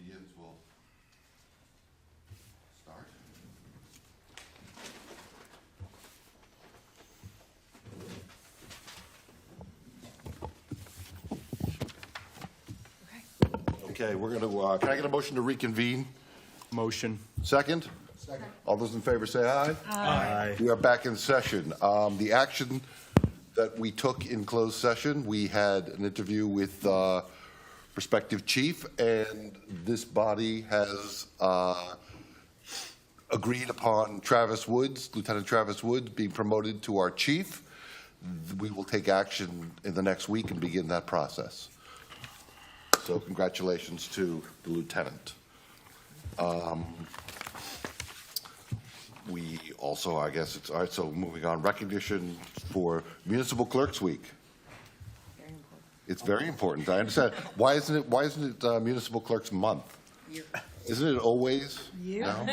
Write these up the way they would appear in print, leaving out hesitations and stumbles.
begins, we'll start. Okay, we're going to, can I get a motion to reconvene? Motion. Second? Second. All those in favor say aye. Aye. We are back in session. The action that we took in closed session, we had an interview with prospective chief, and this body has agreed upon Travis Woods, Lieutenant Travis Woods, being promoted to our chief. We will take action in the next week and begin that process. So congratulations to the lieutenant. We also, I guess it's, all right, so moving on, recognition for Municipal Clerks Week. Very important. It's very important. I understand. Why isn't it Municipal Clerks Month? Isn't it always? No?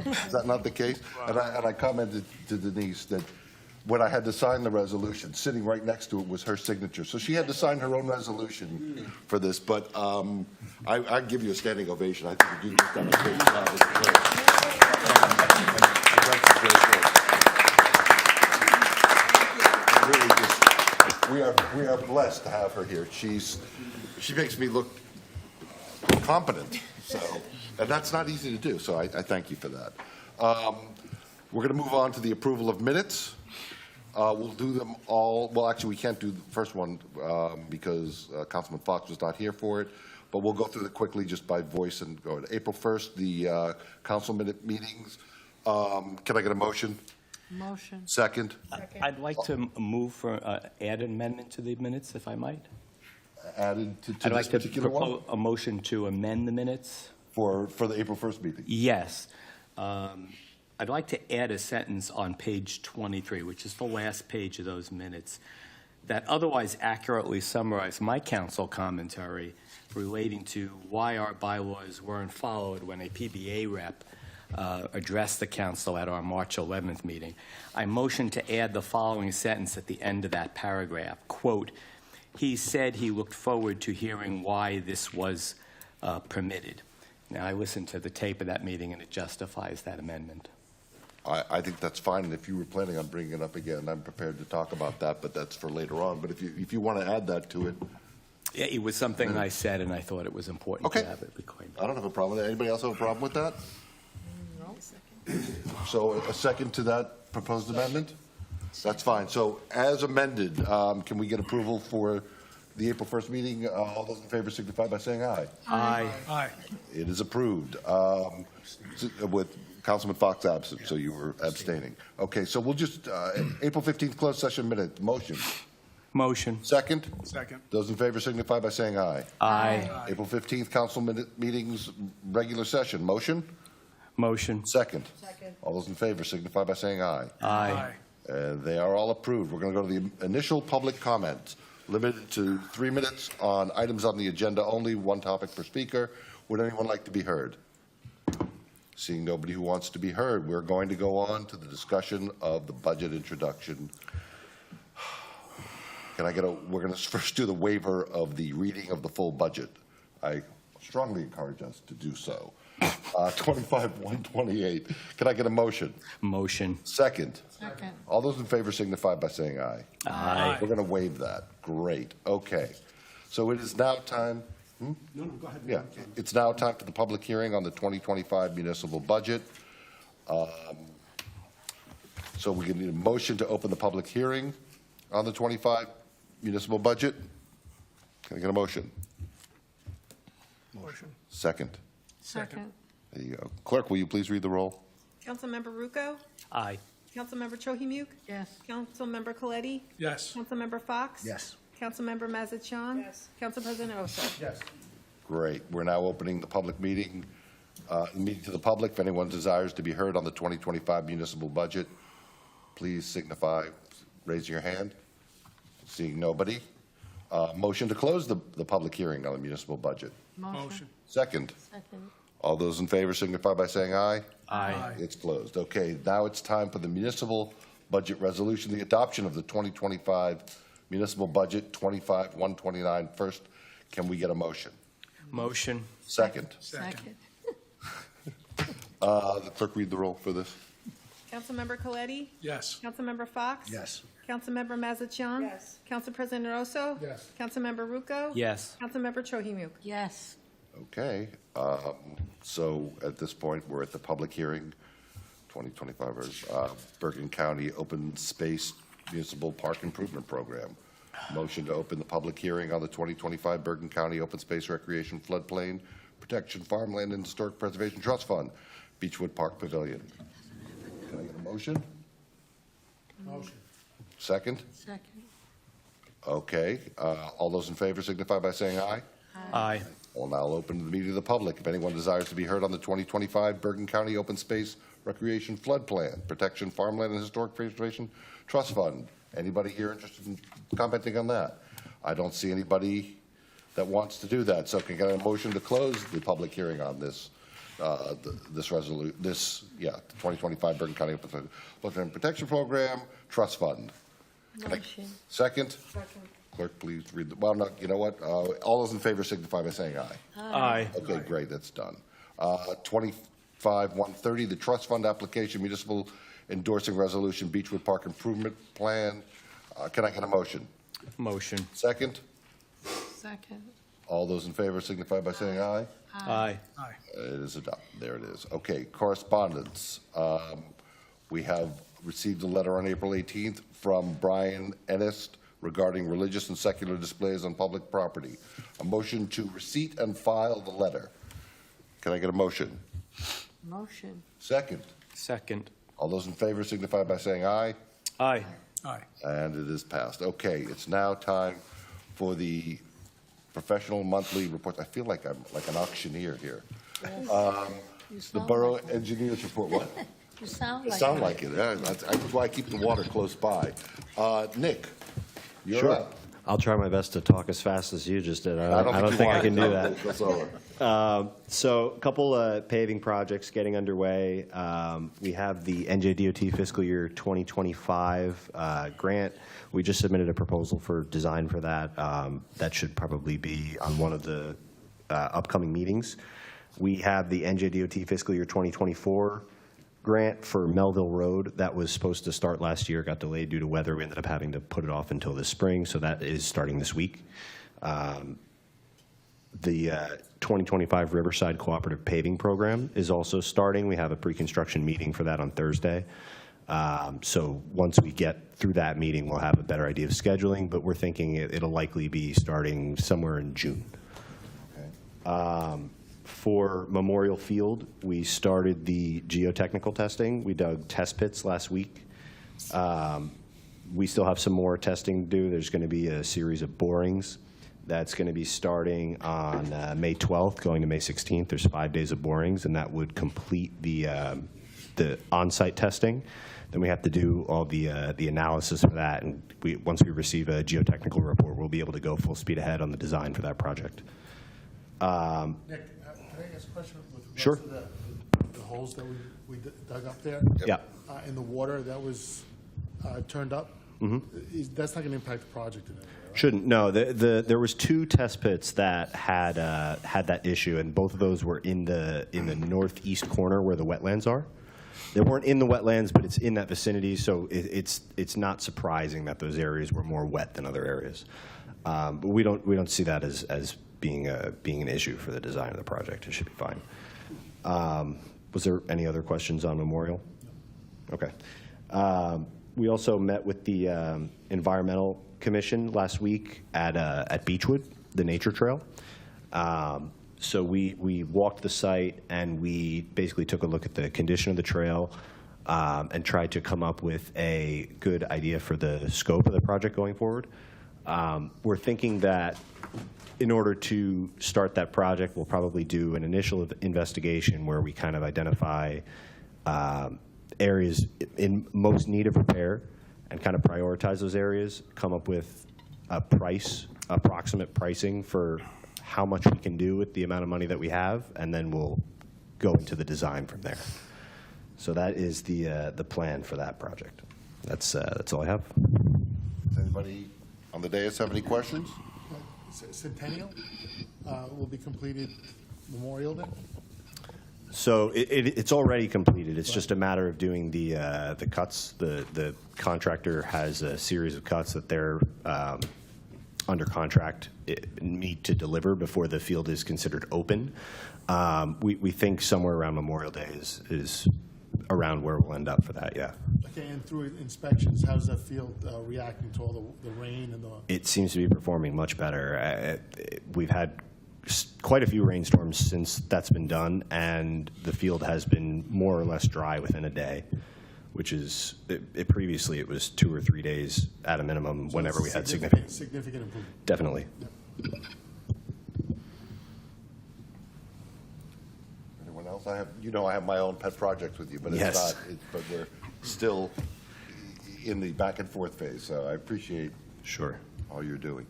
Is that not the case? And I commented to Denise that when I had to sign the resolution, sitting right next to it was her signature. So she had to sign her own resolution for this. But I give you a standing ovation. I think you've done a great job as a clerk. Really just, we are blessed to have her here. She makes me look competent. So, and that's not easy to do. So I thank you for that. We're going to move on to the approval of minutes. We'll do them all. Well, actually, we can't do the first one because Councilman Fox was not here for it. But we'll go through it quickly just by voice and go to April 1st, the council meetings. Can I get a motion? Motion. Second? I'd like to move for add an amendment to the minutes, if I might. Added to I'd this like to particular one? propose a motion to amend the minutes. For the April 1st meeting? Yes. I'd like to add a sentence on page 23, which is the last page of those minutes, that otherwise accurately summarize my council commentary relating to why our bylaws weren't followed when a PBA rep addressed the council at our March 11th meeting. I motion to add the following sentence at the end of that paragraph. Quote, he said he looked forward to hearing why this was permitted. Now, I listened to the tape of that meeting, and it justifies that amendment. I think that's fine, and if you were planning on bringing it up again, I'm prepared to talk about that, but that's for later on. But if you want to add that to it. Yeah, it was something I said, and I thought it was important Okay. to have it reclaimed. I don't have a problem with that. Anybody else have a problem with that? No. So a second to that proposed amendment? That's fine. So as amended, can we get approval for the April 1st meeting? All those in favor signify by saying aye. Aye. Aye. It is approved with Councilman Fox absent, so you were abstaining. Okay, so we'll just, April 15th closed session minute, motion. Motion. Second? Second. Those in favor signify by saying aye. Aye. April 15th council meetings, regular session, motion? Motion. Second? Second. All those in favor signify by saying aye. Aye. They are all approved. We're going to go to the initial public comments, limited to 3 minutes on items on the agenda only, one topic per speaker. Would anyone like to be heard? Seeing nobody who wants to be heard, we're going to go on to the discussion of the budget introduction. We're going to first do the waiver of the reading of the full budget. I strongly encourage us to do so. 25-128. Can I get a motion? Motion. Second. Second. All those in favor signify by saying aye. Aye. We're going to waive that. Great. Okay. So it is now time. No, go ahead. Yeah, it's now time for the public hearing on the 2025 municipal budget. So we need a motion to open the public hearing on the 25 municipal budget. Can I get a motion? Motion. Second. Second. There you go. Clerk, will you please read the roll? Councilmember Rucco? Aye. Councilmember Chohimuk? Yes. Councilmember Coletti? Yes. Councilmember Fox? Yes. Councilmember Mazzachan? Yes. Council President Oso? Yes. Great. We're now opening the public meeting to the public. If anyone desires to be heard on the 2025 municipal budget, please signify, raise your hand. Seeing nobody. Motion to close the public hearing on the municipal budget. Motion. Second. Second. All those in favor signify by saying aye. Aye. It's closed. Okay, now it's time for the municipal budget resolution, the adoption of the 2025 municipal budget, 25-129. First, can we get a motion? Motion. Second. Second. The clerk read the roll for this. Councilmember Coletti? Yes. Councilmember Fox? Yes. Councilmember Mazzachan? Yes. Council President Rosso? Yes. Councilmember Rucco? Yes. Councilmember Chohimuk? Yes. Okay, so at this point, we're at the public hearing, 2025, Bergen County Open Space Municipal Park Improvement Program. Motion to open the public hearing on the 2025 Bergen County Open Space Recreation Floodplain Protection Farmland and Historic Preservation Trust Fund, Beechwood Park Pavilion. Can I get a motion? Motion. Second? Second. Okay, all those in favor signify by saying aye. Aye. We'll now open the meeting to the public. If anyone desires to be heard on the 2025 Bergen County Open Space Recreation Flood Plan, Protection Farmland and Historic Preservation Trust Fund, anybody here interested in commenting on that? I don't see anybody that wants to do that. So can I get a motion to close the public hearing on this, the 2025 Bergen County Open Space Flood Plan Protection Program Trust Fund? Motion. Second? Second. Clerk, please read the, well, no, you know what? All those in favor signify by saying aye. Aye. Okay, great, that's done. 25-130, the trust fund application, municipal endorsing resolution, Beechwood Park Improvement Plan. Can I get a motion? Motion. Second? Second. All those in favor signify by saying aye. Aye. Aye. It is adopted. There it is. Okay, correspondence. We have received a letter on April 18th from Brian Ennis regarding religious and secular displays on public property. A motion to receipt and file the letter. Can I get a motion? Motion. Second. Second. All those in favor signify by saying aye. Aye. Aye. And it is passed. Okay, it's now time for the professional monthly reports. I feel like I'm like an auctioneer here. You The sound Borough like it. Engineers Report. What? You sound It like sound it. like it. Yeah, that's why I keep the water close by. Nick, you're Sure. up. I'll try my best to talk as fast as you just did. I don't you think I want can to. do that. That's over. So a couple paving projects getting underway. We have the NJDOT fiscal year 2025 grant. We just submitted a proposal for design for that. That should probably be on one of the upcoming meetings. We have the NJDOT fiscal year 2024 grant for Melville Road. That was supposed to start last year, got delayed due to weather. We ended up having to put it off until this spring, so that is starting this week. The 2025 Riverside Cooperative Paving Program is also starting. We have a pre-construction meeting for that on Thursday. So once we get through that meeting, we'll have a better idea of scheduling, but we're thinking it'll likely be starting somewhere in June. For Memorial Field, we started the geotechnical testing. We dug test pits last week. We still have some more testing to do. There's going to be a series of borings that's going to be starting on May 12th, going to May 16th. There's 5 days of borings, and that would complete the on-site testing. Then we have to do all the analysis for that, and once we receive a geotechnical report, we'll be able to go full speed ahead on the design for that project. Nick, can I ask a question with regards Sure. to the holes that we dug up there? Yeah. In the water that was turned up? That's not going to impact the project in any way, right? Shouldn't, no. There was 2 test pits that had that issue, and both of those were in the northeast corner where the wetlands are. They weren't in the wetlands, but it's in that vicinity, so it's not surprising that those areas were more wet than other areas. But we don't see that as being an issue for the design of the project. It should be fine. Was there any other questions on Memorial? Okay. We also met with the Environmental Commission last week at Beechwood, the nature trail. So we walked the site and we basically took a look at the condition of the trail and tried to come up with a good idea for the scope of the project going forward. We're thinking that in order to start that project, we'll probably do an initial investigation where we kind of identify areas in most need of repair and kind of prioritize those areas, come up with approximate pricing for how much we can do with the amount of money that we have, and then we'll go into the design from there. So that is the plan for that project. That's all I have. Does anybody on the dais have any questions? Centennial will be completed Memorial Day? So it's already completed. It's just a matter of doing the cuts. The contractor has a series of cuts that they're under contract need to deliver before the field is considered open. We think somewhere around Memorial Day is around where we'll end up for that, yeah. Okay, and through inspections, how's that field reacting to all the rain and the? It seems to be performing much better. We've had quite a few rainstorms since that's been done, and the field has been more or less dry within a day, which is, previously it was 2 or 3 days at a minimum whenever we had significant. Significant improvement. Definitely. Anyone else? I have my own pet projects with you, but it's Yes. not, but we're still in the back and forth phase, so I appreciate Sure. all you're doing.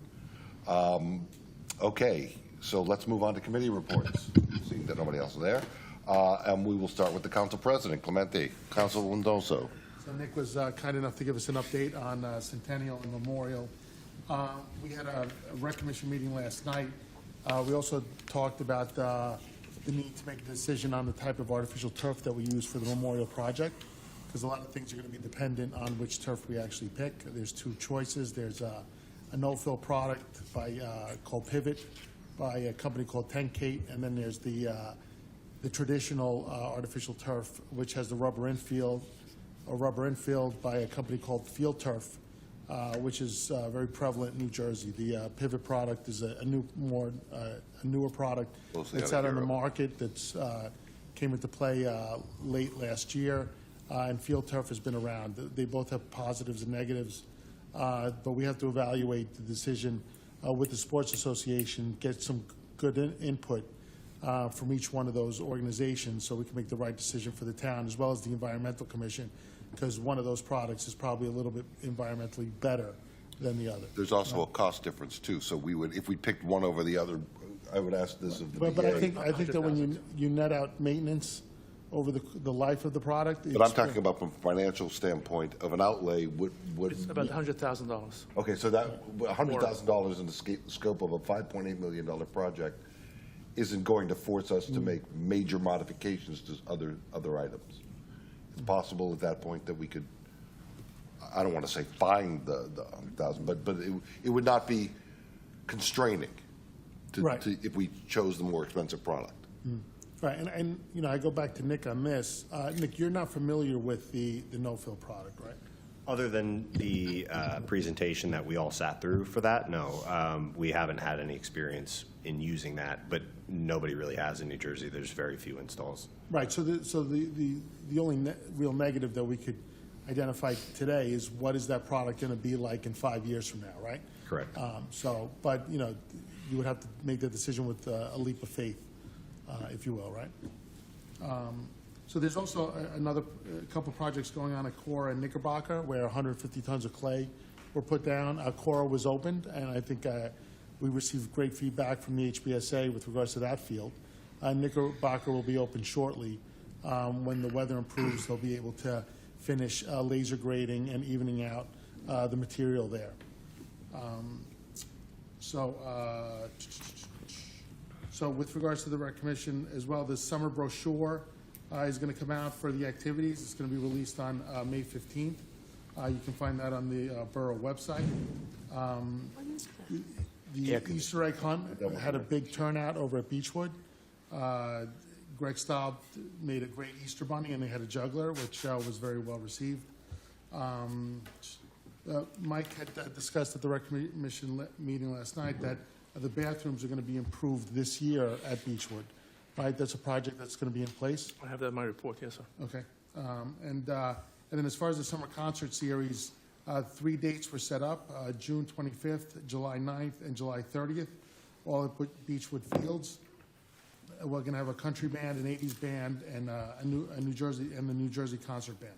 Okay, so let's move on to committee reports, seeing that nobody else is there. And we will start with the council president, Clemente. Council Mendoza. So Nick was kind enough to give us an update on Centennial and Memorial. We had a rec commission meeting last night. We also talked about the need to make a decision on the type of artificial turf that we use for the Memorial project, because a lot of things are going to be dependent on which turf we actually pick. There's 2 choices. There's a no-fill product called Pivot by a company called Tenkate, and then there's the traditional artificial turf, which has the rubber infield by a company called Field Turf, which is very prevalent in New Jersey. The Pivot product is a newer product Mostly that's out out of on the Europe. market that's came into play late last year, and Field Turf has been around. They both have positives and negatives, but we have to evaluate the decision with the Sports Association, get some good input from each one of those organizations so we can make the right decision for the town, as well as the Environmental Commission, because one of those products is probably a little bit environmentally better than the other. There's also a cost difference too, so we would, if we picked one over the other, I would ask this of the But I DA. think that when you net out maintenance over the life of the product. But I'm talking about from a financial standpoint of an outlay, would. It's about $100,000. Okay, so that, $100,000 in the scope of a $5.8 million project isn't going to force us to make major modifications to other items. It's possible at that point that we could, I don't want to say find the 100,000, but it would not be constraining Right. if we chose the more expensive product. Right, and I go back to Nick on this. Nick, you're not familiar with the no-fill product, right? Other than the presentation that we all sat through for that, no. We haven't had any experience in using that, but nobody really has in New Jersey. There's very few installs. Right, so the only real negative that we could identify today is what is that product going to be like in 5 years from now, right? Correct. But you would have to make that decision with a leap of faith, if you will, right? So there's also another couple projects going on at Cora and Knickerbocker where 150 tons of clay were put down. Cora was opened, and I think we received great feedback from the HBSA with regards to that field. Knickerbocker will be open shortly. When the weather improves, they'll be able to finish laser grading and evening out the material there. So with regards to the rec commission as well, the summer brochure is going to come out for the activities. It's going to be released on May 15th. You can find that on the borough website. The Easter egg hunt had a big turnout over at Beechwood. Greg Staub made a great Easter bunny, and they had a juggler, which was very well received. Mike had discussed at the rec commission meeting last night that the bathrooms are going to be improved this year at Beechwood, right? That's a project that's going to be in place. I have that in my report, yes, sir. Okay. And then as far as the summer concert series, 3 dates were set up, June 25th, July 9th, and July 30th, all at Beechwood Fields. We're going to have a country band, an 80s band, and a New Jersey concert band.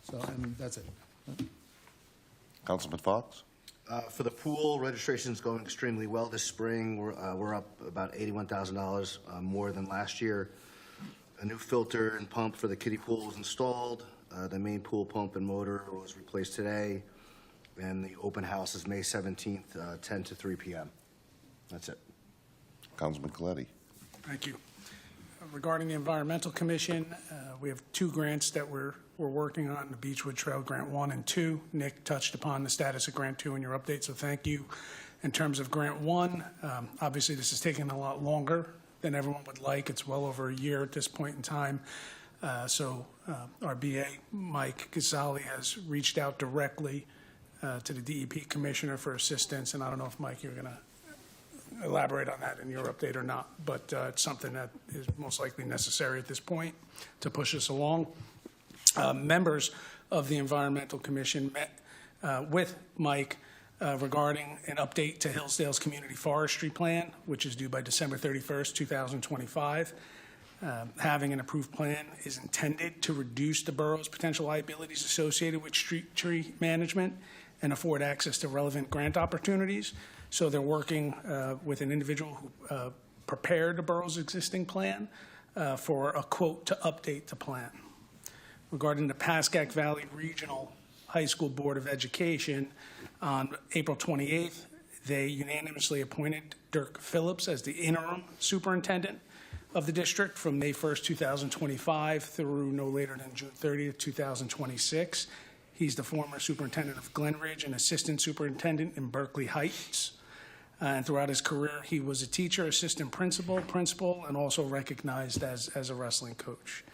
So, and that's it. Councilman Fox? For the pool, registration's going extremely well this spring. We're up about $81,000 more than last year. A new filter and pump for the kiddie pool was installed. The main pool pump and motor was replaced today. And the open house is May 17th, 10 to 3 p.m. That's it. Councilman Coletti? Thank you. Regarding the Environmental Commission, we have 2 grants that we're working on, the Beechwood Trail Grant 1 and 2. Nick touched upon the status of Grant 2 in your update, so thank you. In terms of Grant 1, obviously this is taking a lot longer than everyone would like. It's well over a year at this point in time. So our BA, Mike Casali, has reached out directly to the DEP Commissioner for assistance, and I don't know if, Mike, you're going to elaborate on that in your update or not, but it's something that is most likely necessary at this point to push us along. Members of the Environmental Commission met with Mike regarding an update to Hillsdale's Community Forestry Plan, which is due by December 31st, 2025. Having an approved plan is intended to reduce the borough's potential liabilities associated with street tree management and afford access to relevant grant opportunities. So they're working with an individual who prepared the borough's existing plan for a quote to update the plan. Regarding the Pascack Valley Regional High School Board of Education, on April 28th, they unanimously appointed Dirk Phillips as the interim superintendent of the district from May 1st, 2025 through no later than June 30th, 2026. He's the former superintendent of Glen Ridge and assistant superintendent in Berkeley Heights. And throughout his career, he was a teacher, assistant principal, and also recognized as a wrestling coach.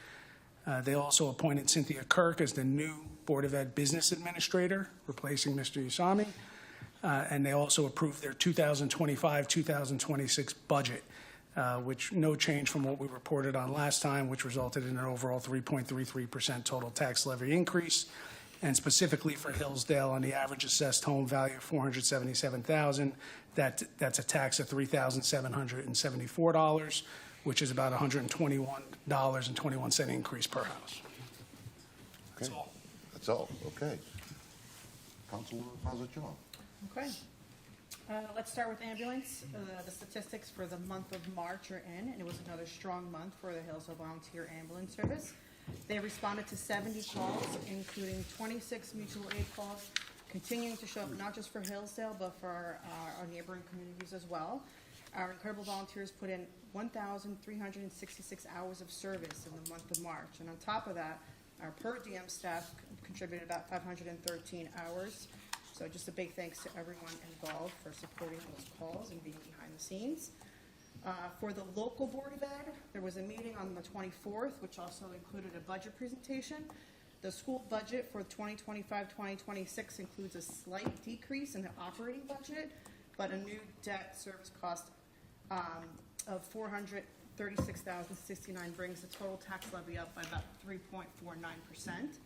They also appointed Cynthia Kirk as the new Board of Ed Business Administrator, replacing Mr. Usami. And they also approved their 2025-2026 budget, which no change from what we reported on last time, which resulted in an overall 3.33% total tax levy increase. And specifically for Hillsdale, on the average assessed home value of $477,000, that's a tax of $3,774, which is about $121.21 increase per house. That's all. That's all, okay. Councilor Mazzacian. Okay. Let's start with ambulance. The statistics for the month of March are in, and it was another strong month for the Hillsdale Volunteer Ambulance Service. They responded to 70 calls, including 26 mutual aid calls, continuing to show up not just for Hillsdale, but for our neighboring communities as well. Our incredible volunteers put in 1,366 hours of service in the month of March. And on top of that, our per diem staff contributed about 513 hours. So just a big thanks to everyone involved for supporting those calls and being behind the scenes. For the local Board of Ed, there was a meeting on the 24th, which also included a budget presentation. The school budget for 2025-2026 includes a slight decrease in the operating budget, but a new debt service cost of $436,069 brings the total tax levy up by about 3.49%.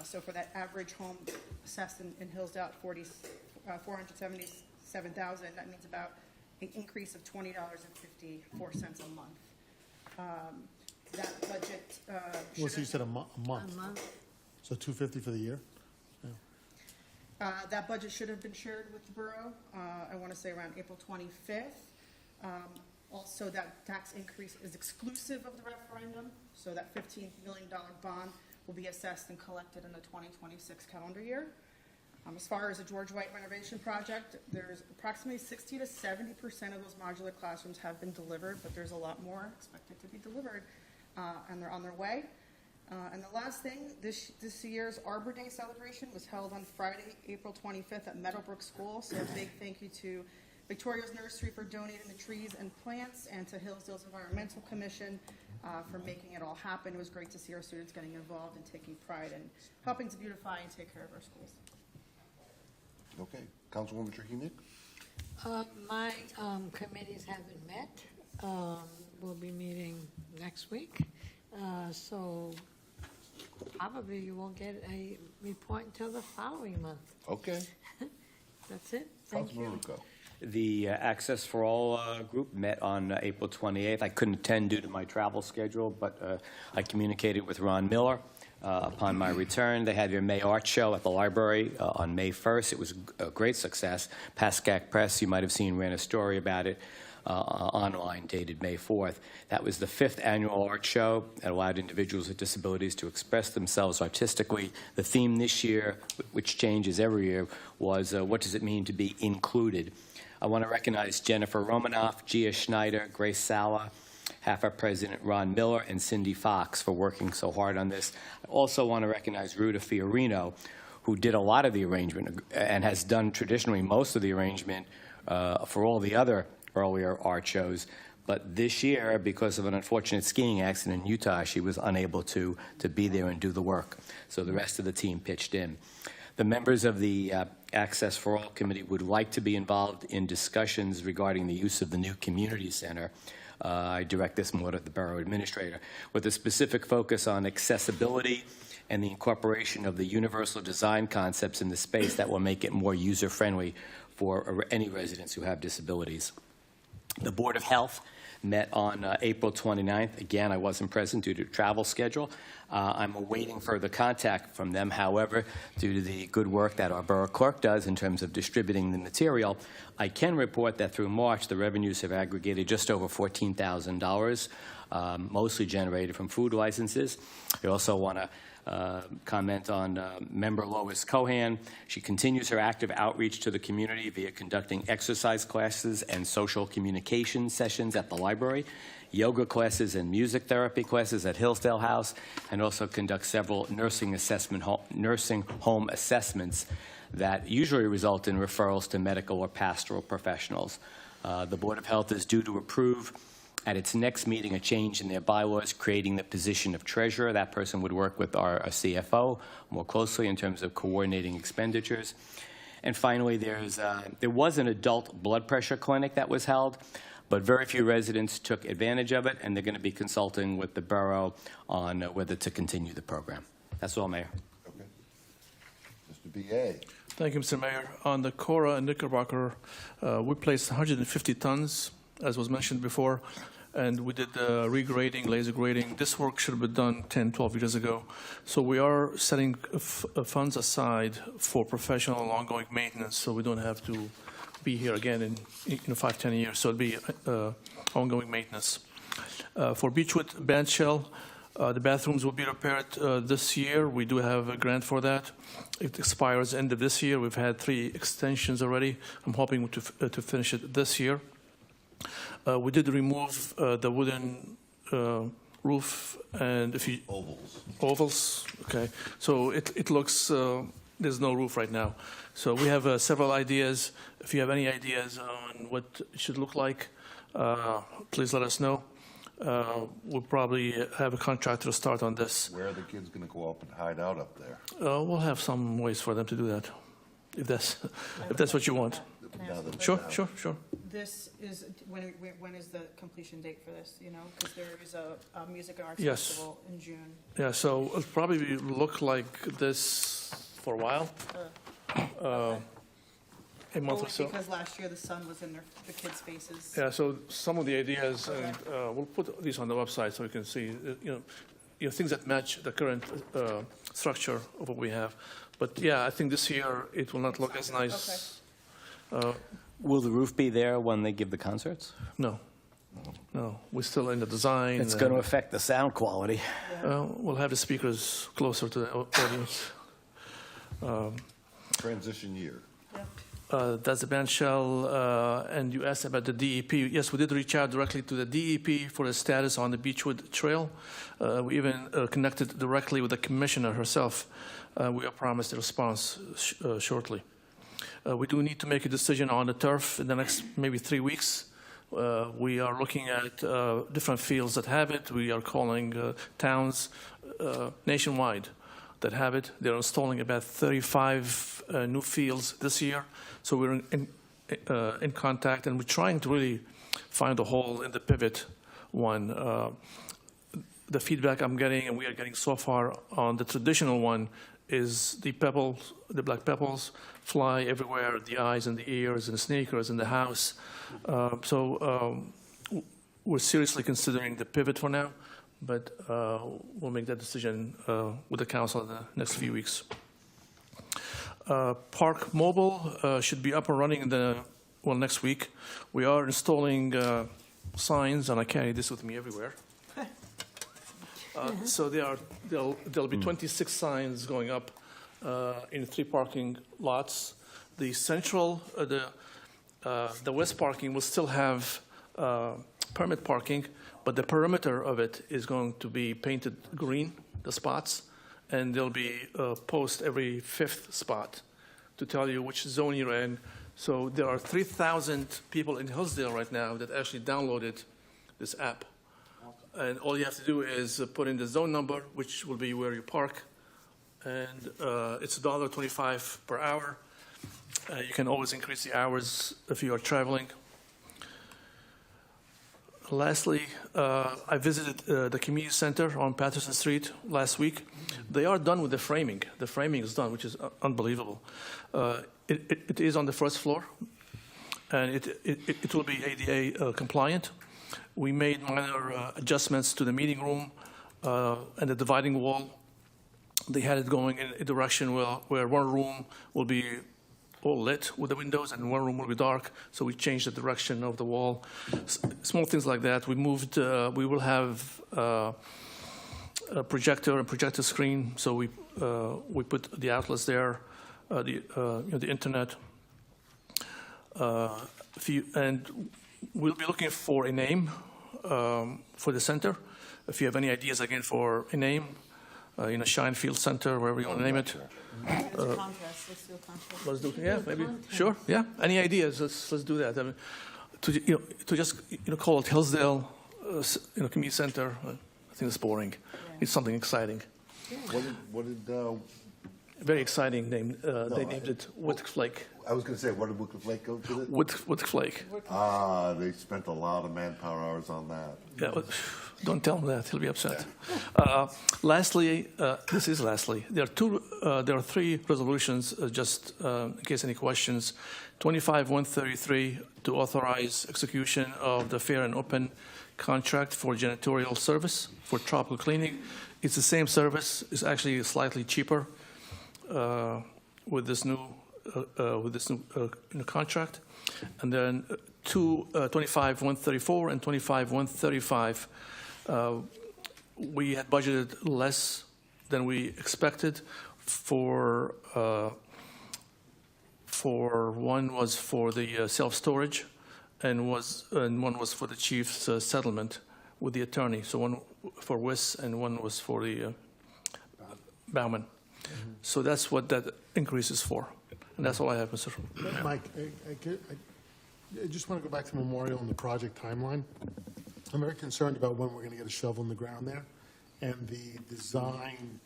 So for that average home assessed in Hillsdale at $477,000, that means about an increase of $20.54 a month. That budget Well, so you said a month. A month. So $250 for the year? that budget should have been shared with the borough, I want to say around April 25th. Also, that tax increase is exclusive of the referendum, so that $15 million bond will be assessed and collected in the 2026 calendar year. As far as the George White renovation project, there's approximately 60 to 70% of those modular classrooms have been delivered, but there's a lot more expected to be delivered, and they're on their way. And the last thing, this year's Arbor Day celebration was held on Friday, April 25th at Meadowbrook School. So a big thank you to Victoria's Nursery for donating the trees and plants, and to Hillsdale's Environmental Commission for making it all happen. It was great to see our students getting involved and taking pride in helping to beautify and take care of our schools. Okay, Councilwoman Trujillo? My committees haven't met. We'll be meeting next week. So probably you won't get a report until the following month. Okay. That's it. Thank you. Councilman Rucco. The Access for All group met on April 28th. I couldn't attend due to my travel schedule, but I communicated with Ron Miller upon my return. They had their May Art Show at the library on May 1st. It was a great success. Pascack Press, you might have seen, ran a story about it online dated May 4th. That was the 5th annual art show that allowed individuals with disabilities to express themselves artistically. The theme this year, which changes every year, was what does it mean to be included? I want to recognize Jennifer Romanoff, Gia Schneider, Grace Sala, HAFA President Ron Miller and Cindy Fox for working so hard on this. I also want to recognize Ruta Fiorino, who did a lot of the arrangement and has done traditionally most of the arrangement for all the other earlier art shows. But this year, because of an unfortunate skiing accident in Utah, she was unable to be there and do the work. So the rest of the team pitched in. The members of the Access for All Committee would like to be involved in discussions regarding the use of the new community center. I direct this more to the borough administrator, with a specific focus on accessibility and the incorporation of the universal design concepts in the space that will make it more user-friendly for any residents who have disabilities. The Board of Health met on April 29th. Again, I wasn't present due to travel schedule. I'm awaiting further contact from them. However, due to the good work that our borough clerk does in terms of distributing the material, I can report that through March, the revenues have aggregated just over $14,000, mostly generated from food licenses. I also want to comment on member Lois Cohan. She continues her active outreach to the community via conducting exercise classes and social communication sessions at the library, yoga classes and music therapy classes at Hillsdale House, and also conducts several nursing home assessments that usually result in referrals to medical or pastoral professionals. The Board of Health is due to approve at its next meeting a change in their bylaws creating the position of treasurer. That person would work with our CFO more closely in terms of coordinating expenditures. And finally, there was an adult blood pressure clinic that was held, but very few residents took advantage of it, and they're going to be consulting with the borough on whether to continue the program. That's all, Mayor. Okay. Mr. B.A. Thank you, Mr. Mayor. On the Cora and Knickerbocker, we placed 150 tons, as was mentioned before, and we did regrading, laser grading. This work should have been done 10, 12 years ago. So we are setting funds aside for professional ongoing maintenance, so we don't have to be here again in 5, 10 years. So it'll be ongoing maintenance. For Beechwood Bandshell, the bathrooms will be repaired this year. We do have a grant for that. It expires end of this year. We've had 3 extensions already. I'm hoping to finish it this year. We did remove the wooden roof and ovals. Okay, so it looks there's no roof right now. So we have several ideas. If you have any ideas on what it should look like, please let us know. We'll probably have a contractor start on this. Where are the kids going to go up and hide out up there? We'll have some ways for them to do that, if that's what you want. Sure. This is, when is the completion date for this, you know? Because there is a music and arts Yes. festival in June. Yeah, so it'll probably look like this for a while, a month or Only so. because last year the sun was in the kids' faces. Yeah, so some of the ideas, and we'll put these on the website so you can see, you know, things that match the current structure of what we have. But yeah, I think this year it will not look as nice. Will the roof be there when they give the concerts? No, we're still in the design. It's going to affect the sound quality. We'll have the speakers closer to the audience. Transition year. That's the bandshell, and you asked about the DEP. Yes, we did reach out directly to the DEP for the status on the Beechwood Trail. We even connected directly with the commissioner herself. We are promised a response shortly. We do need to make a decision on the turf in the next maybe 3 weeks. We are looking at different fields that have it. We are calling towns nationwide that have it. They're installing about 35 new fields this year. So we're in contact, and we're trying to really find a hole in the pivot one. The feedback I'm getting, and we are getting so far on the traditional one, is the pebbles, the black pebbles, fly everywhere, the eyes and the ears and the sneakers in the house. We're seriously considering the pivot for now, but we'll make that decision with the council in the next few weeks. Park Mobile should be up and running next week. We are installing signs, and I carry this with me everywhere. So there'll be 26 signs going up in 3 parking lots. The central, the west parking will still have permit parking, but the perimeter of it is going to be painted green, the spots, and there'll be a post every fifth spot to tell you which zone you're in. So there are 3,000 people in Hillsdale right now that actually downloaded this app. And all you have to do is put in the zone number, which will be where you park, and it's $1.25 per hour. You can always increase the hours if you are traveling. Lastly, I visited the community center on Patterson Street last week. They are done with the framing. The framing is done, which is unbelievable. It is on the first floor, and it will be ADA compliant. We made minor adjustments to the meeting room and the dividing wall. They had it going in a direction where one room will be all lit with the windows and one room will be dark, so we changed the direction of the wall. Small things like that. We moved, we will have a projector and projector screen, so we put the outlets there, the internet. And we'll be looking for a name for the center. If you have any ideas, again, for a name, Shine Field Center, wherever you want to name it. It's a contest. Let's do a contest. Let's do, yeah, maybe, sure, yeah. Any ideas? Let's do that. I mean, to just call it Hillsdale, Community Center. I think it's boring. It's something exciting. What did Very exciting name. They named it Whitflake. I was going to say, what did Whitflake go to it? Whitflake. They spent a lot of manpower hours on that. Yeah, well, don't tell him that; he'll be upset. Lastly, this is lastly. There are three resolutions. Just in case any questions, 25-133 to authorize execution of the fair and open contract for janitorial service for tropical cleaning. It's the same service. It's actually slightly cheaper with this new contract. And then 25-134 and 25-135. We had budgeted less than we expected for one was for the self-storage and one was for the chief's settlement with the attorney. So one for WIS and one was for the Bauman. Mm-hmm. So that's what that increase is for. And that's all I have, Mr. Mike, I just want to go back to Memorial and the project timeline. I'm very concerned about when we're going to get a shovel in the ground there, and the design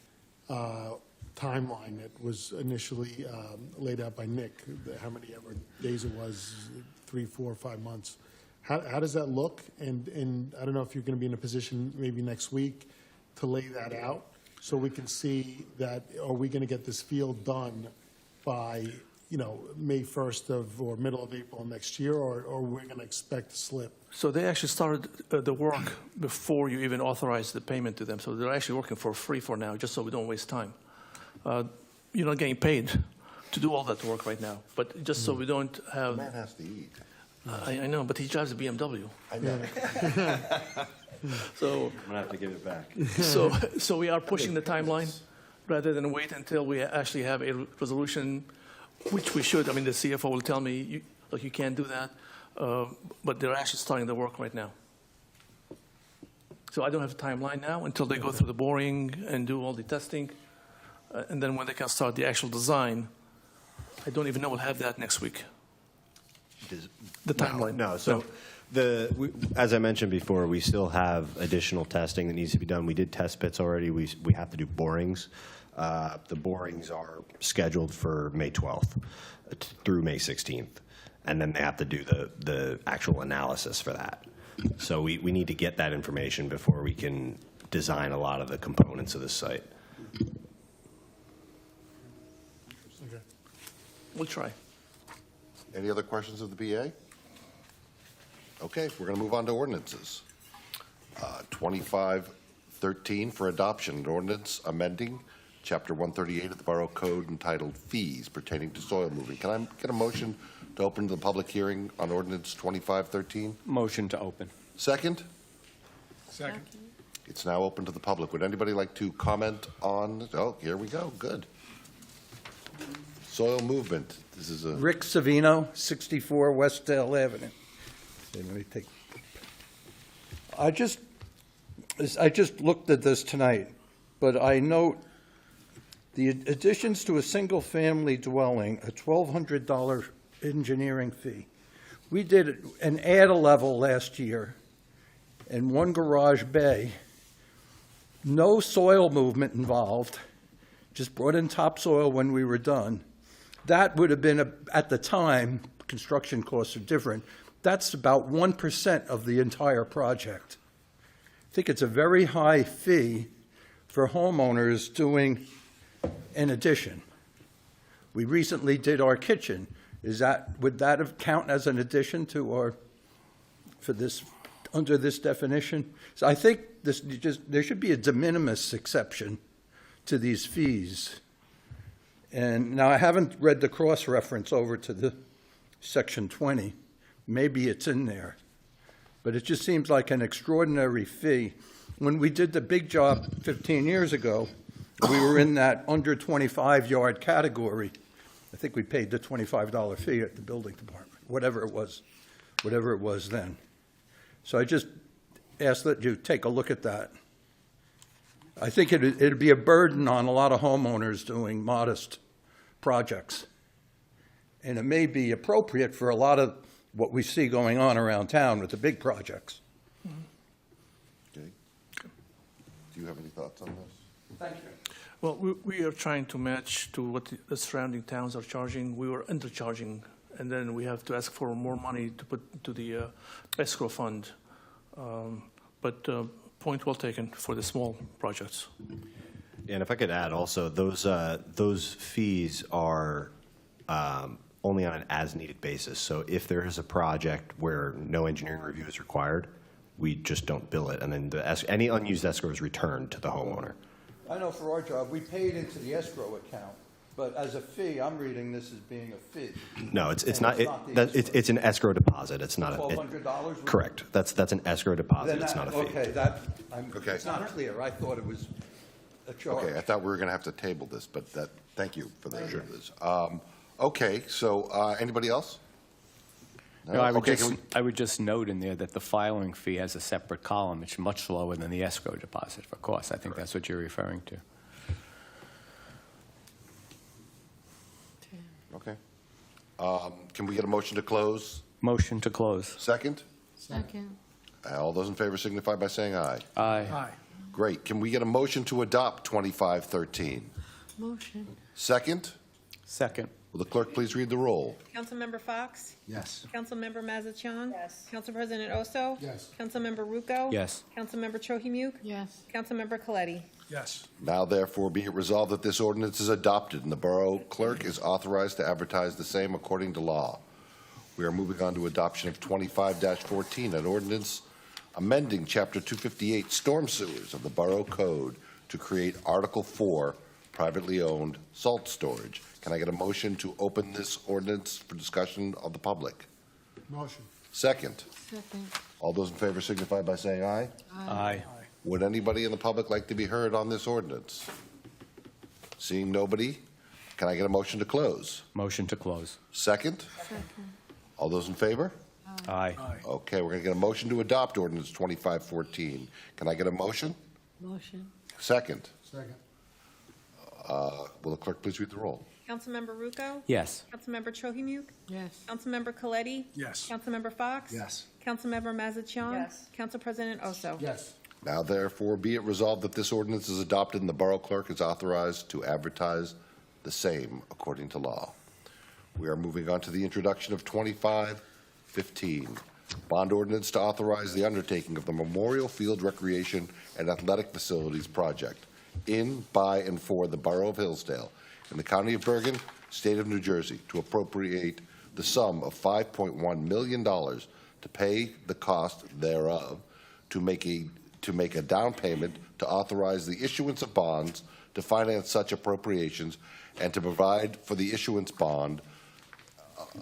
timeline that was initially laid out by Nick, how many ever days it was, 3, 4, 5 months. How does that look? And I don't know if you're going to be in a position maybe next week to lay that out so we can see that, are we going to get this field done by, May 1st or middle of April next year, or we're going to expect a slip? So they actually started the work before you even authorized the payment to them. So they're actually working for free for now, just so we don't waste time. You're not getting paid to do all that work right now, but just so we don't have... The man has to eat. I know, but he drives a BMW. I know. So I'm gonna have to give it back. So we are pushing the timeline rather than wait until we actually have a resolution, which we should. I mean, the CFO will tell me, you can't do that, but they're actually starting the work right now. So I don't have a timeline now until they go through the boring and do all the testing, and then when they can start the actual design, I don't even know we'll have that next week. The timeline. No, so as I mentioned before, we still have additional testing that needs to be done. We did test pits already. We have to do borings. The borings are scheduled for May 12th through May 16th, and then they have to do the actual analysis for that. So we need to get that information before we can design a lot of the components of the site. Okay. We'll try. Any other questions of the BA? Okay, we're going to move on to ordinances. 2513 for adoption, an ordinance amending Chapter 138 of the Borough Code entitled Fees Pertaining to Soil Moving. Can I get a motion to open the public hearing on ordinance 2513? Motion to open. Second? Second. It's now open to the public. Would anybody like to comment on, oh, here we go, good. Soil movement. This is a, Rick Savino, 64 Westdale Avenue. Okay, let me take. I just I just looked at this tonight, but I note the additions to a single-family dwelling, a $1,200 engineering fee. We did an add-a-level last year and one garage bay, no soil movement involved, just brought in topsoil when we were done. That would have been, at the time, construction costs are different, that's about 1% of the entire project. I think it's a very high fee for homeowners doing an addition. We recently did our kitchen. Would that have count as an addition to our, for this, under this definition? So I think there should be a de minimis exception to these fees. And now I haven't read the cross-reference over to the section 20. Maybe it's in there. But it just seems like an extraordinary fee. When we did the big job 15 years ago, we were in that under 25-yard category. I think we paid the $25 fee at the building department, whatever it was then. So I just ask that you take a look at that. I think it'd be a burden on a lot of homeowners doing modest projects. And it may be appropriate for a lot of what we see going on around town with the big projects. Okay. Do you have any thoughts on this? Thank you. Well, we are trying to match to what the surrounding towns are charging. We were undercharging, and then we have to ask for more money to put to the escrow fund. But point well taken for the small projects. And if I could add also, those fees are only on an as-needed basis. So if there is a project where no engineering review is required, we just don't bill it, and then any unused escrow is returned to the homeowner. I know for our job, we paid into the escrow account, but as a fee, I'm reading this as being a fee. No, it's And not. It's an escrow deposit. It's not a. $1,200? Correct. That's an escrow deposit. It's not a fee. Okay, Okay. it's not clear. I thought it was a charge. Okay, I thought we were going to have to table this, but thank you for this. Okay, so anybody else? No, Okay, I would just note in there that the filing fee has a separate column. It's much lower than the escrow deposit for costs. I think that's what you're referring to. Okay. Can we get a motion to close? Motion to close. Second? Second. All those in favor signify by saying aye. Aye. Aye. Great. Can we get a motion to adopt 2513? Motion. Second? Second. Will the clerk please read the roll? Councilmember Fox? Yes. Councilmember Mazzachan? Yes. Council President Oso? Yes. Councilmember Rucco? Yes. Councilmember Chohimuk? Yes. Councilmember Coletti? Yes. Now therefore be it resolved that this ordinance is adopted and the borough clerk is authorized to advertise the same according to law. We are moving on to adoption of 25-14, an ordinance amending Chapter 258 Storm Sewers of the Borough Code to create Article 4, privately owned salt storage. Can I get a motion to open this ordinance for discussion of the public? Motion. Second. Second. All those in favor signify by saying aye. Aye. Would anybody in the public like to be heard on this ordinance? Seeing nobody, can I get a motion to close? Motion to close. Second? Second. All those in favor? Aye. Okay, we're going to get a motion to adopt ordinance 2514. Can I get a motion? Motion. Second. Second. Will the clerk please read the roll? Councilmember Rucco? Yes. Councilmember Chohimuk? Yes. Councilmember Coletti? Yes. Councilmember Fox? Yes. Councilmember Mazzachan? Yes. Council President Oso? Yes. Now therefore be it resolved that this ordinance is adopted and the borough clerk is authorized to advertise the same according to law. We are moving on to the introduction of 2515, bond ordinance to authorize the undertaking of the Memorial Field Recreation and Athletic Facilities Project in, by, and for the Borough of Hillsdale in the County of Bergen, State of New Jersey, to appropriate the sum of $5.1 million to pay the cost thereof, to make a down payment, to authorize the issuance of bonds, to finance such appropriations, and to provide for the issuance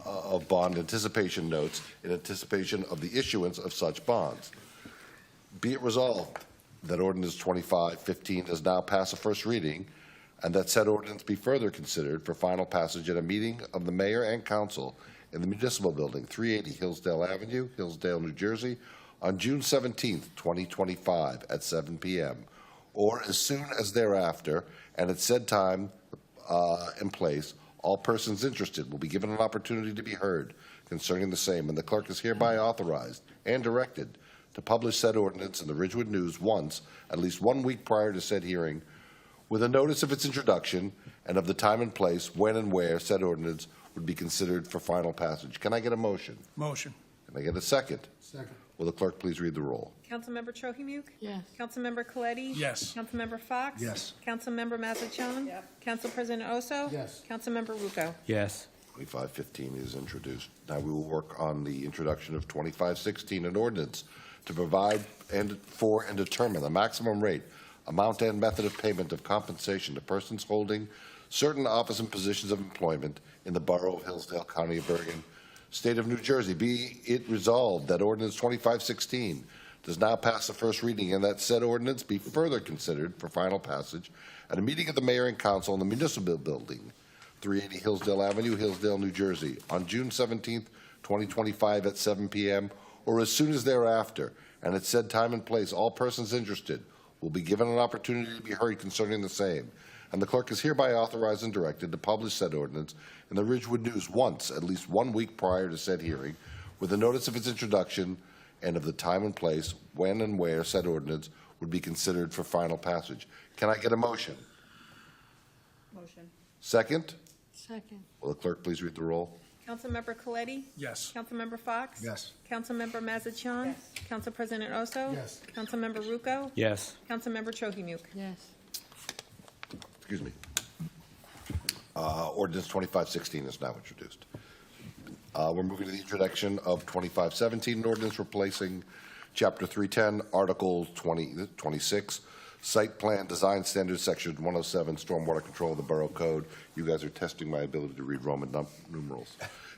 of bond anticipation notes in anticipation of the issuance of such bonds. Be it resolved that ordinance 2515 does now pass a first reading, and that said ordinance be further considered for final passage at a meeting of the mayor and council in the municipal building, 380 Hillsdale Avenue, Hillsdale, New Jersey, on June 17th, 2025 at 7 p.m., or as soon as thereafter, and at said time and place, all persons interested will be given an opportunity to be heard concerning the same, and the clerk is hereby authorized and directed to publish said ordinance in the Ridgewood News once, at least 1 week prior to said hearing, with a notice of its introduction and of the time and place when and where said ordinance would be considered for final passage. Can I get a motion? Motion. Can I get a second? Second. Will the clerk please read the roll? Councilmember Trohimuk? Yes. Councilmember Coletti? Yes. Councilmember Fox? Yes. Councilmember Mazzachan? Yep. Council President Oso? Yes. Councilmember Rucco? Yes. 2515 is introduced. Now we will work on the introduction of 2516, an ordinance to provide for and determine the maximum rate, amount, and method of payment of compensation to persons holding certain office and positions of employment in the Borough of Hillsdale, County of Bergen, State of New Jersey. Be it resolved that Ordinance 2516 does now pass the first reading, and that said ordinance be further considered for final passage at a meeting of the Mayor and Council in the Municipal Building, 380 Hillsdale Avenue, Hillsdale, New Jersey, on June 17th, 2025 at 7 p.m., or as soon as thereafter, and at said time and place, all persons interested will be given an opportunity to be heard concerning the same, and the clerk is hereby authorized and directed to publish said ordinance in the Ridgewood News once, at least 1 week prior to said hearing, with a notice of its introduction and of the time and place when and where said ordinance would be considered for final passage. Can I get a motion? Motion. Second? Second. Will the clerk please read the roll? Councilmember Coletti? Yes. Councilmember Fox? Yes. Councilmember Mazzachan? Yes. Council President Oso? Yes. Councilmember Rucco? Yes. Councilmember Trohimuk? Yes. Excuse me. Ordinance 2516 is now introduced. We're moving to the introduction of 2517, an ordinance replacing Chapter 310, Article 26, Site Plan Design Standards, Section 107, Stormwater Control of the Borough Code. You guys are testing my ability to read Roman numerals.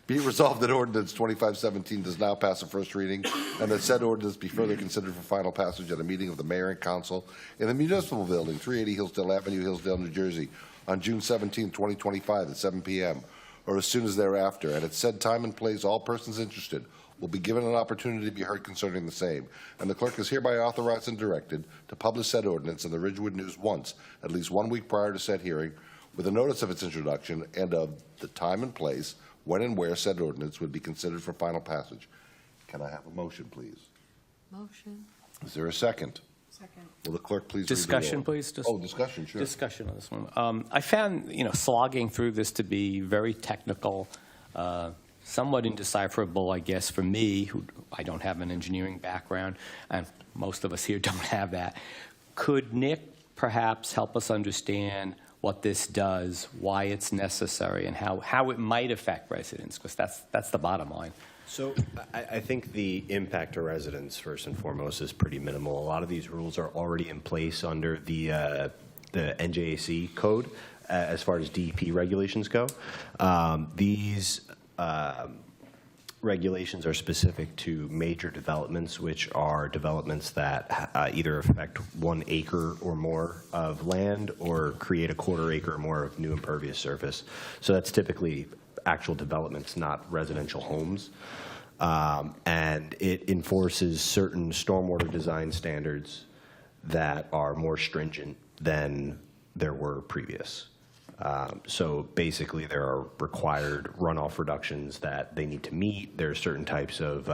Be it resolved that Ordinance 2517 does now pass the first reading, and that said ordinance be further considered for final passage at a meeting of the Mayor and Council in the Municipal Building, 380 Hillsdale Avenue, Hillsdale, New Jersey, on June 17, 2025 at 7 p.m., or as soon as thereafter, and at said time and place, all persons interested will be given an opportunity to be heard concerning the same, and the clerk is hereby authorized and directed to publish said ordinance in the Ridgewood News once, at least 1 week prior to said hearing, with a notice of its introduction and of the time and place when and where said ordinance would be considered for final passage. Can I have a motion, please? Motion. Is there a second? Second. Will the clerk please read the Discussion, roll? please. Oh, discussion, sure. Discussion on this one. I found, slogging through this to be very technical, somewhat indecipherable, I guess, for me, who I don't have an engineering background, and most of us here don't have that. Could Nick perhaps help us understand what this does, why it's necessary, and how it might affect residents? Because that's the bottom line. So I think the impact to residents, first and foremost, is pretty minimal. A lot of these rules are already in place under the NJAC code as far as DEP regulations go. These regulations are specific to major developments, which are developments that either affect 1 acre or more of land or create a 1/4 acre or more of new impervious surface. So that's typically actual developments, not residential homes. And it enforces certain stormwater design standards that are more stringent than there were previous. So basically, there are required runoff reductions that they need to meet. There are certain types of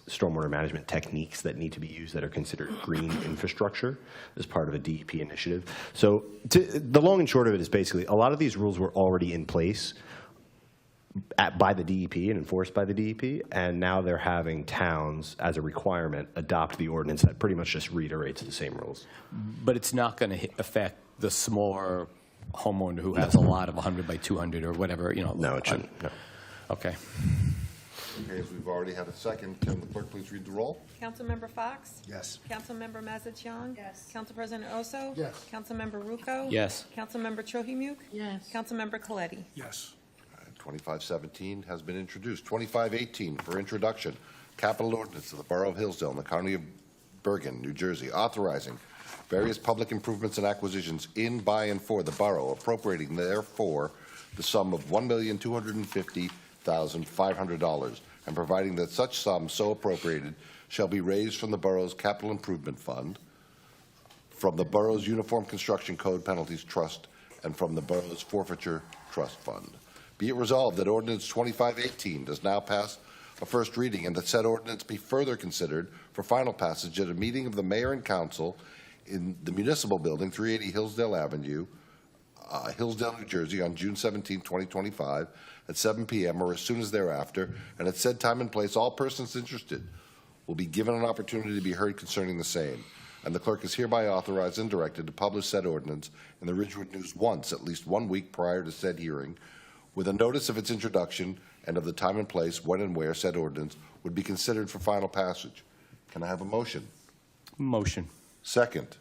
stormwater management techniques that need to be used that are considered green infrastructure as part of a DEP initiative. So the long and short of it is basically a lot of these rules were already in place by the DEP and enforced by the DEP, and now they're having towns, as a requirement, adopt the ordinance that pretty much just reiterates the same rules. But it's not going to affect the smaller homeowner who has a lot of 100 by 200 or whatever, No, it shouldn't. No. Okay. Okay, as we've already had a second, can the clerk please read the roll? Councilmember Fox? Yes. Councilmember Mazzachan? Yes. Council President Oso? Yes. Councilmember Rucco? Yes. Councilmember Trohimuk? Yes. Councilmember Coletti? Yes. 2517 has been introduced. 2518 for introduction, capital ordinance of the Borough of Hillsdale in the County of Bergen, New Jersey, authorizing various public improvements and acquisitions in, by, and for the borough, appropriating therefore the sum of $1,250,500, and providing that such sum so appropriated shall be raised from the borough's capital improvement fund, from the borough's Uniform Construction Code Penalties Trust, and from the borough's Forfeiture Trust Fund. Be it resolved that ordinance 2518 does now pass a first reading, and that said ordinance be further considered for final passage at a meeting of the mayor and council in the municipal building, 380 Hillsdale Avenue, Hillsdale, New Jersey, on June 17, 2025, at 7 p.m. or as soon as thereafter, and at said time and place, all persons interested will be given an opportunity to be heard concerning the same. And the clerk is hereby authorized and directed to publish said ordinance in the Ridgewood News once, at least 1 week prior to said hearing, with a notice of its introduction and of the time and place when and where said ordinance would be considered for final passage. Can I have a motion? Motion. Second.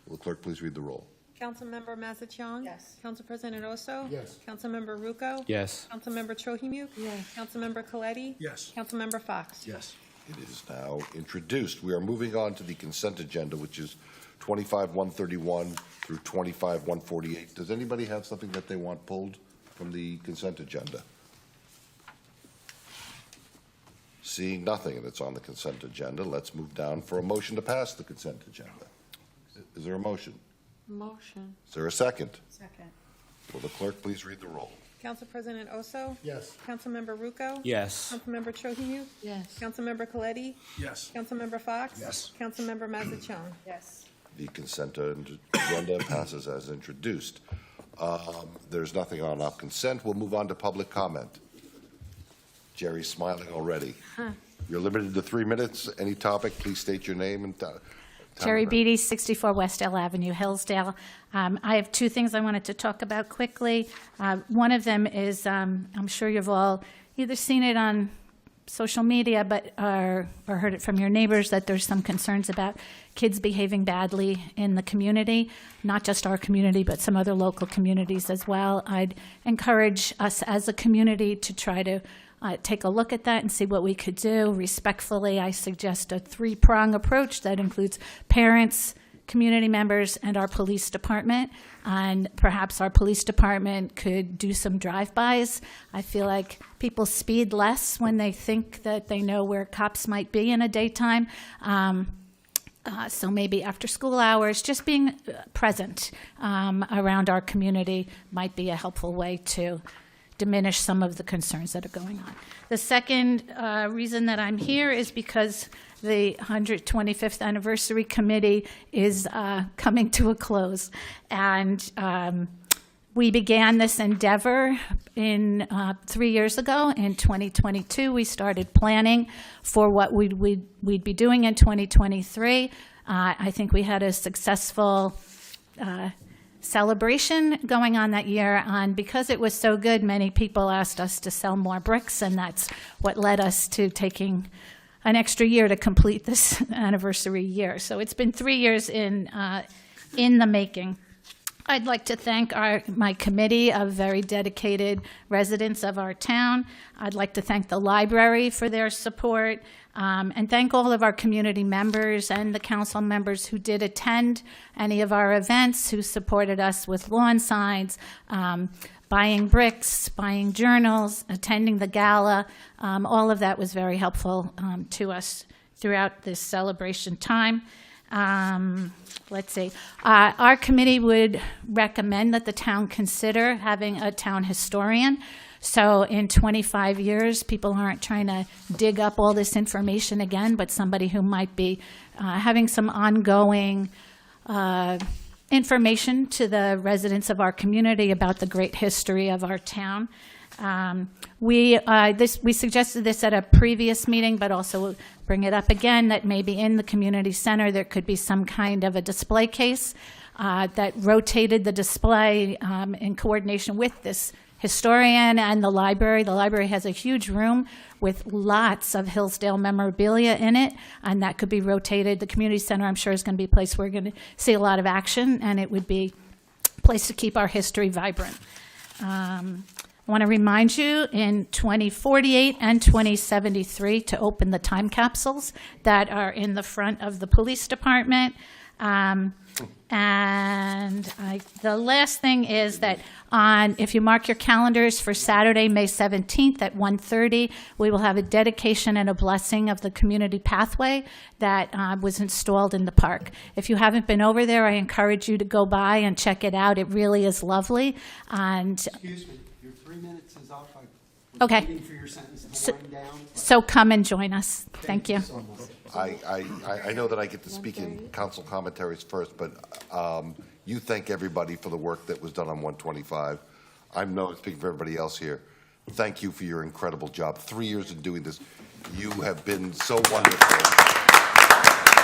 Will the clerk please read the roll? Councilmember Mazzacion? Yes. Council President Oso? Yes. Councilmember Rucco? Yes. Councilmember Trohimuk? Yes. Councilmember Coletti? Yes. Councilmember Fox? Yes. It is now introduced. We are moving on to the consent agenda, which is 25-131 through 25-148. Does anybody have something that they want pulled from the consent agenda? Seeing nothing that's on the consent agenda, let's move down for a motion to pass the consent agenda. Is there a motion? Motion. Is there a second? Second. Will the clerk please read the roll? Council President Oso? Yes. Councilmember Rucco? Yes. Councilmember Trohimuk? Yes. Councilmember Coletti? Yes. Councilmember Fox? Yes. Councilmember Mazzacion? Yes. The consent agenda passes as introduced. There's nothing on our consent. We'll move on to public comment. Jerry's smiling already. You're limited to 3 minutes. Any topic, please state your name and town. Jerry Beatty, 64 Westdale Avenue, Hillsdale. I have two things I wanted to talk about quickly. One of them is, I'm sure you've all either seen it on social media or heard it from your neighbors, that there's some concerns about kids behaving badly in the community, not just our community, but some other local communities as well. I'd encourage us as a community to try to take a look at that and see what we could do. Respectfully, I suggest a three-prong approach that includes parents, community members, and our police department. And perhaps our police department could do some drive-bys. I feel like people speed less when they think that they know where cops might be in a daytime. So maybe after school hours, just being present around our community might be a helpful way to diminish some of the concerns that are going on. The second reason that I'm here is because the 125th Anniversary Committee is coming to a close. And we began this endeavor 3 years ago. In 2022, we started planning for what we'd be doing in 2023. I think we had a successful celebration going on that year, and because it was so good, many people asked us to sell more bricks, and that's what led us to taking an extra year to complete this anniversary year. So it's been 3 years in the making. I'd like to thank my committee of very dedicated residents of our town. I'd like to thank the library for their support, and thank all of our community members and the council members who did attend any of our events, who supported us with lawn signs, buying bricks, buying journals, attending the gala. All of that was very helpful to us throughout this celebration time. Let's see. Our committee would recommend that the town consider having a town historian. So in 25 years, people aren't trying to dig up all this information again, but somebody who might be having some ongoing information to the residents of our community about the great history of our town. We suggested this at a previous meeting, but also bring it up again, that maybe in the community center there could be some kind of a display case that rotated the display in coordination with this historian and the library. The library has a huge room with lots of Hillsdale memorabilia in it, and that could be rotated. The community center, I'm sure, is going to be a place where we're going to see a lot of action, and it would be a place to keep our history vibrant. I want to remind you in 2048 and 2073 to open the time capsules that are in the front of the police department. The last thing is that if you mark your calendars for Saturday, May 17th at 1:30, we will have a dedication and a blessing of the community pathway that was installed in the park. If you haven't been over there, I encourage you to go by and check it out. It really is lovely. And Excuse me, your 3 minutes is up. I was Okay. waiting for your sentence to wind down. so come and join us. Thank you. so much. I know that I get to speak in council commentaries first, but you thank everybody for the work that was done on 125. I know I'm speaking for everybody else here. Thank you for your incredible job. 3 years in doing this, you have been so wonderful.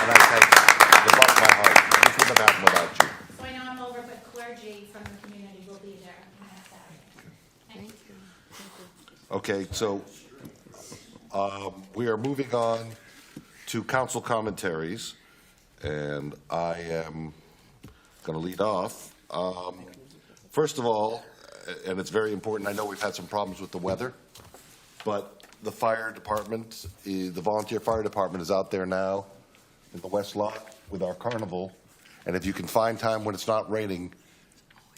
And I thank you, the bottom of my heart. We couldn't have happened without you. So I know I'm over, but clergy from the community will be there next Saturday. Thank you. Okay, so we are moving on to council commentaries, and I am going to lead off. First of all, and it's very important, I know we've had some problems with the weather, but the fire department, the volunteer fire department is out there now in the West Lot with our carnival, and if you can find time when it's not raining,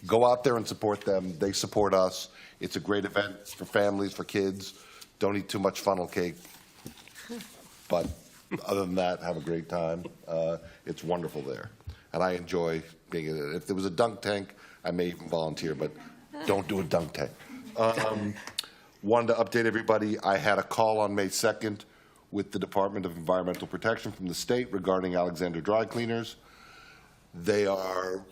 go out there and support them. They support us. It's a great event for families, for kids. Don't eat too much funnel cake, but other than that, have a great time. It's wonderful there, and I enjoy being in it. If there was a dunk tank, I may even volunteer, but don't do a dunk tank. Wanted to update everybody. I had a call on May 2nd with the Department of Environmental Protection from the state regarding Alexander Dry Cleaners. They are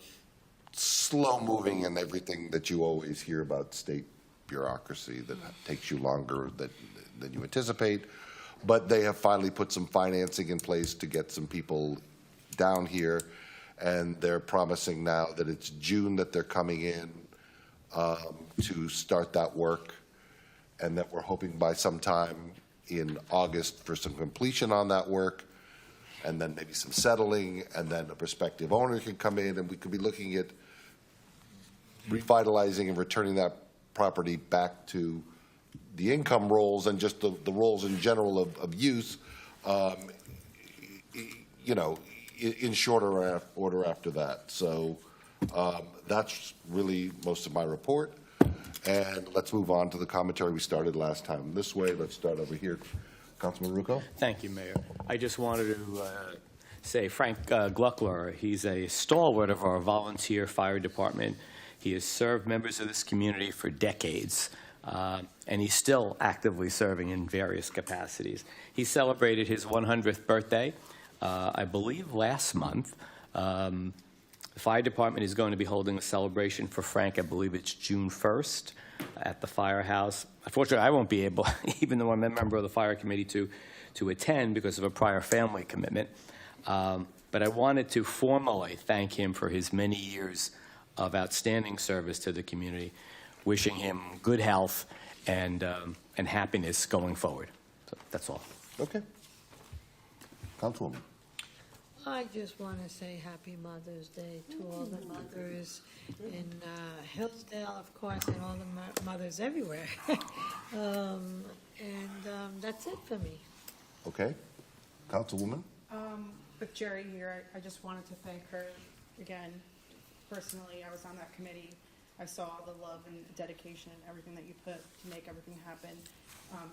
slow-moving and everything that you always hear about state bureaucracy that takes you longer than you anticipate. But they have finally put some financing in place to get some people down here, and they're promising now that it's June that they're coming in to start that work, and that we're hoping by sometime in August for some completion on that work, and then maybe some settling, and then a prospective owner can come in, and we could be looking at revitalizing and returning that property back to the income rolls and just the roles in general of use, in shorter order after that. So that's really most of my report. And let's move on to the commentary we started last time. This way, let's start over here. Councilman Rucco? Thank you, Mayor. I just wanted to say Frank Gluckler, he's a stalwart of our volunteer fire department. He has served members of this community for decades, and he's still actively serving in various capacities. He celebrated his 100th birthday, I believe, last month. The fire department is going to be holding a celebration for Frank. I believe it's June 1st at the firehouse. Unfortunately, I won't be able, even though I'm a member of the fire committee, to attend because of a prior family commitment. But I wanted to formally thank him for his many years of outstanding service to the community, wishing him good health and happiness going forward. So that's all. Okay. Councilwoman? I just want to say Happy Mother's Day to all the mothers in Hillsdale, of course, and all the mothers everywhere. That's it for me. Okay. Councilwoman? With Jerry here, I just wanted to thank her again. Personally, I was on that committee. I saw the love and dedication and everything that you put to make everything happen.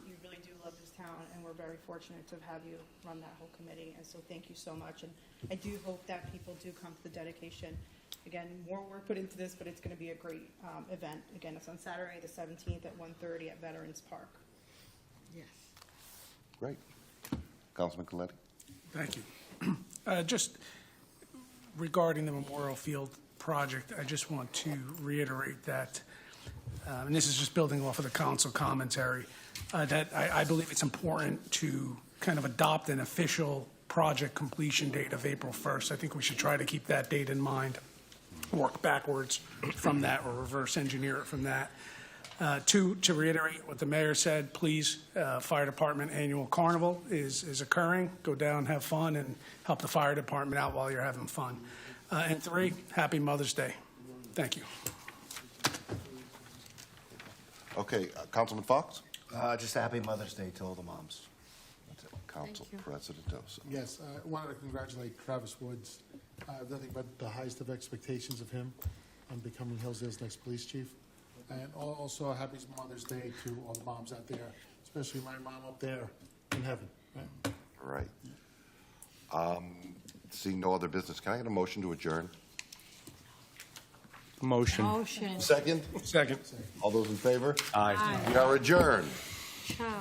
You really do love this town, and we're very fortunate to have you run that whole committee, and so thank you so much. And I do hope that people do come to the dedication. Again, more work put into this, but it's going to be a great event. Again, it's on Saturday the 17th at 1:30 at Veterans Park. Yes. Great. Councilman Coletti? Thank you. Just regarding the Memorial Field project, I just want to reiterate that, and this is just building off of the council commentary, that I believe it's important to kind of adopt an official project completion date of April 1st. I think we should try to keep that date in mind, work backwards from that or reverse engineer it from that. To reiterate what the mayor said, please, fire department annual carnival is occurring. Go down, have fun, and help the fire department out while you're having fun. And 3, Happy Mother's Day. Thank you. Okay. Councilman Fox? Just a happy Mother's Day to all the moms. That's it. Council Thank you. President Oso. Yes, I wanted to congratulate Travis Woods I have nothing but the highest of expectations of him on becoming Hillsdale's next police chief. And also a happy Mother's Day to all the moms out there, especially my mom up there in heaven. Right? Right. Seeing no other business, can I get a motion to adjourn? Motion. Motion. Second? Second. All those in favor? Aye. We are adjourned. Ciao.